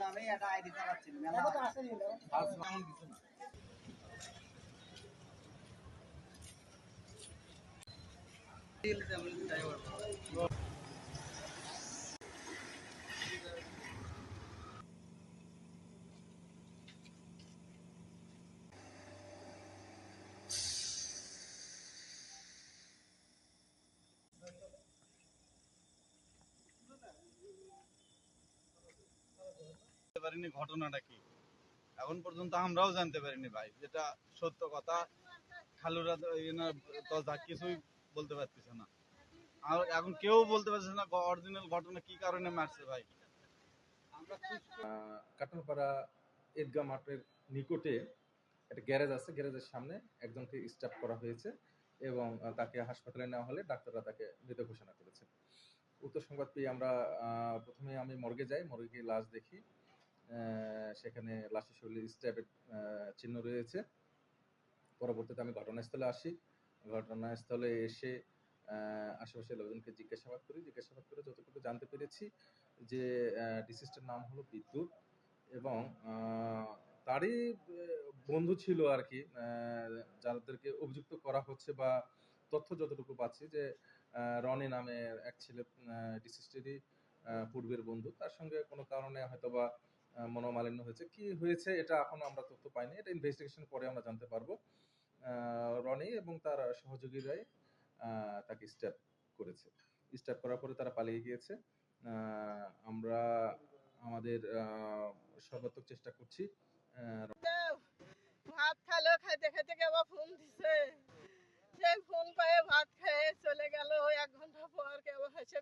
নামে একটা আইডি চালাচ্ছিল মেলা তো আসেনি আর এমন কিছু না পারিনি ঘটনাটা কি এখন পর্যন্ত আমরাও জানতে পারিনি ভাই, যেটা সত্য কথা। খালুরা তো যা কিছুই বলতে পারতেছে না, আর এখন কেউ বলতে পারছে না অরিজিনাল ঘটনা কি কারণে মারছে ভাই। কাটালপাড়া ঈদগাহ মাঠের নিকটে একটা গ্যারেজ আছে, গ্যারেজের সামনে একজনকে স্টাফ করা হয়েছে এবং তাকে হাসপাতালে নেওয়া হলে ডাক্তাররা তাকে মৃত ঘোষণা করেছে। উক্ত সংবাদ পেয়ে আমরা প্রথমে আমি মর্গে যাই, মর্গে গিয়ে লাশ দেখি। সেখানে লাশের শরীরে স্ট্যাবের চিহ্ন রয়েছে। পরবর্তীতে আমি ঘটনাস্থলে আসি। ঘটনাস্থলে এসে আশেপাশের লোকজনকে জিজ্ঞাসাবাদ করে যতটুকু জানতে পেরেছি যে ডিসিজটার নাম হলো বিদ্যুৎ এবং তারই বন্ধু ছিল আর কি, যাদেরকে অভিযুক্ত করা হচ্ছে বা তথ্য যতটুকু পাচ্ছি যে রনি নামে এক ছেলে ডিসিস্টেরই পূর্বের বন্ধু, তার সঙ্গে কোনো কারণে হয়তোবা মনোমালিন্য হয়েছে। কি হয়েছে এটা এখনো আমরা তথ্য পাইনি, এটা ইনভেস্টিগেশন করে আমরা জানতে পারবো। রনি এবং তার সহযোগীরাই তাকে স্ট্যাপ করেছে। স্ট্যাপ করার পরে তারা পালিয়ে গিয়েছে। আমরা আমাদের সর্বাত্মক চেষ্টা করছি। ভাত খালো, খাইতে খাইতে আবার ফোন দিছে, সেই ফোন পায়ে ভাত খেয়ে চলে গেল। 1 ঘন্টা পর কেবল হেসে